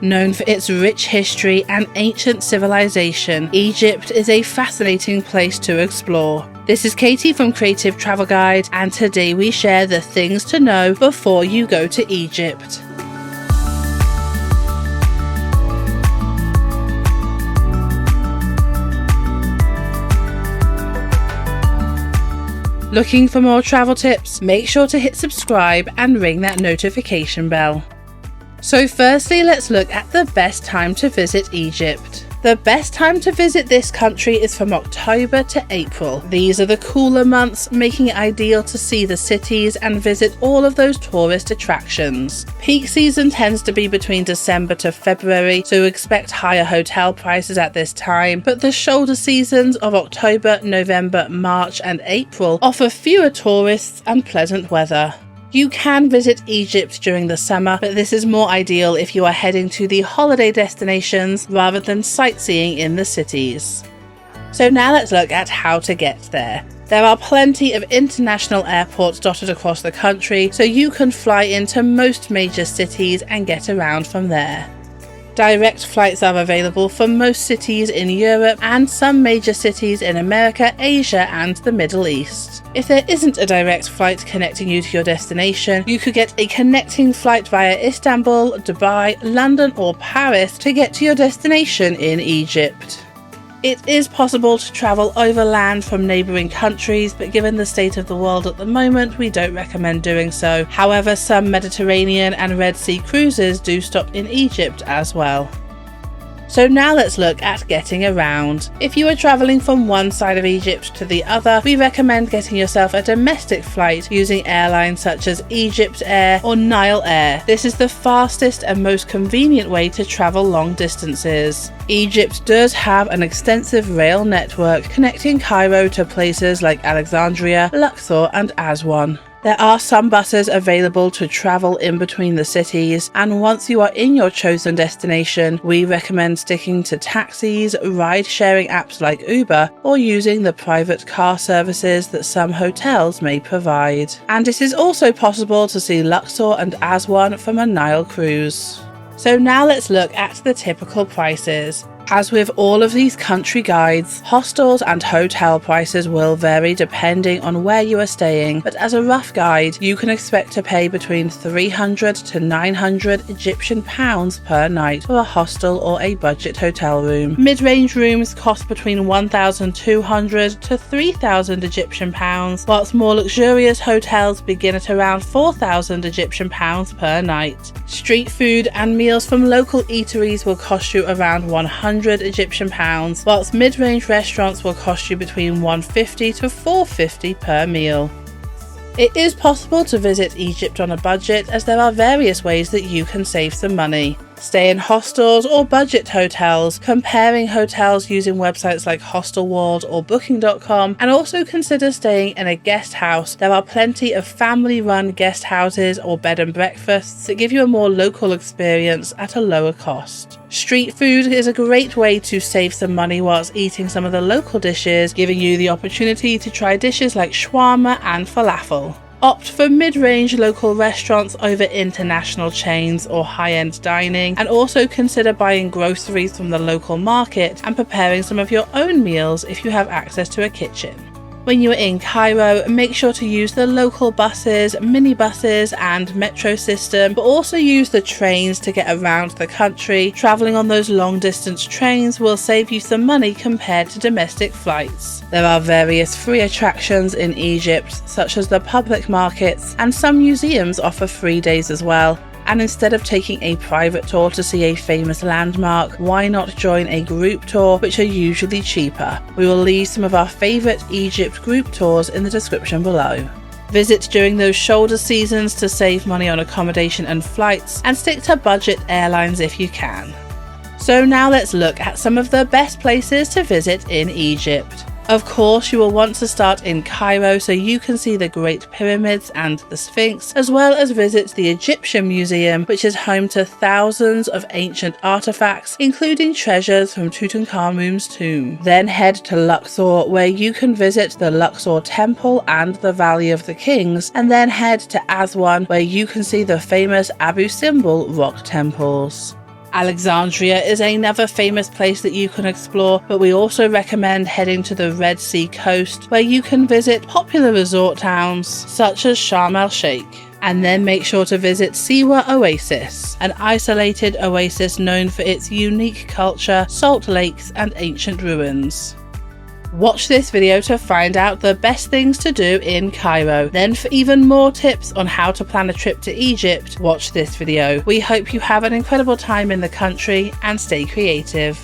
Known for its rich history and ancient civilization, Egypt is a fascinating place to explore. This is Katie from Creative Travel Guide, and today we share the things to know before you go to Egypt. Looking for more travel tips? Make sure to hit subscribe and ring that notification bell. So firstly, let's look at the best time to visit Egypt. The best time to visit this country is from October to April. These are the cooler months, making it ideal to see the cities and visit all of those tourist attractions. Peak season tends to be between December to February, so expect higher hotel prices at this time, but the shoulder seasons of October, November, March and April offer fewer tourists and pleasant weather. You can visit Egypt during the summer, but this is more ideal if you are heading to the holiday destinations rather than sightseeing in the cities. So now let's look at how to get there. There are plenty of international airports dotted across the country, so you can fly into most major cities and get around from there. Direct flights are available from most cities in Europe and some major cities in America, Asia and the Middle East. If there isn't a direct flight connecting you to your destination, you could get a connecting flight via Istanbul, Dubai, London or Paris to get to your destination in Egypt. It is possible to travel overland from neighbouring countries, but given the state of the world at the moment, we don't recommend doing so. However, some Mediterranean and Red Sea cruises do stop in Egypt as well. So now let's look at getting around. If you are travelling from one side of Egypt to the other, we recommend getting yourself a domestic flight using airlines such as Egypt Air or Nile Air. This is the fastest and most convenient way to travel long distances. Egypt does have an extensive rail network connecting Cairo to places like Alexandria, Luxor and Aswan. There are some buses available to travel in between the cities, and once you are in your chosen destination, we recommend sticking to taxis, ride-sharing apps like Uber, or using the private car services that some hotels may provide. And it is also possible to see Luxor and Aswan from a Nile cruise. So now let's look at the typical prices. As with all of these country guides, hostels and hotel prices will vary depending on where you are staying, but as a rough guide, you can expect to pay between 300 to 900 Egyptian pounds per night for a hostel or a budget hotel room. Mid-range rooms cost between 1,200 to 3,000 Egyptian pounds, whilst more luxurious hotels begin at around 4,000 Egyptian pounds per night. Street food and meals from local eateries will cost you around 100 Egyptian pounds, whilst mid-range restaurants will cost you between 150 to 450 per meal. It is possible to visit Egypt on a budget, as there are various ways that you can save some money. Stay in hostels or budget hotels, comparing hotels using websites like Hostelworld or Booking.com, and also consider staying in a guest house. There are plenty of family-run guest houses or bed and breakfasts that give you a more local experience at a lower cost. Street food is a great way to save some money whilst eating some of the local dishes, giving you the opportunity to try dishes like shawarma and falafel. Opt for mid-range local restaurants over international chains or high-end dining, and also consider buying groceries from the local market and preparing some of your own meals if you have access to a kitchen. When you are in Cairo, make sure to use the local buses, minibuses and metro system, but also use the trains to get around the country. Travelling on those long distance trains will save you some money compared to domestic flights. There are various free attractions in Egypt, such as the public markets, and some museums offer free days as well. And instead of taking a private tour to see a famous landmark, why not join a group tour, which are usually cheaper? We will leave some of our favourite Egypt group tours in the description below. Visit during those shoulder seasons to save money on accommodation and flights, and stick to budget airlines if you can. So now let's look at some of the best places to visit in Egypt. Of course, you will want to start in Cairo so you can see the Great Pyramids and the Sphinx, as well as visit the Egyptian Museum, which is home to thousands of ancient artifacts, including treasures from Tutankhamun's tomb. Then head to Luxor, where you can visit the Luxor Temple and the Valley of the Kings, and then head to Aswan, where you can see the famous Abu Simbel rock temples. Alexandria is another famous place that you can explore, but we also recommend heading to the Red Sea coast, where you can visit popular resort towns such as Sharm el-Sheikh. And then make sure to visit Siwa Oasis, an isolated oasis known for its unique culture, salt lakes and ancient ruins. Watch this video to find out the best things to do in Cairo. Then for even more tips on how to plan a trip to Egypt, watch this video. We hope you have an incredible time in the country and stay creative.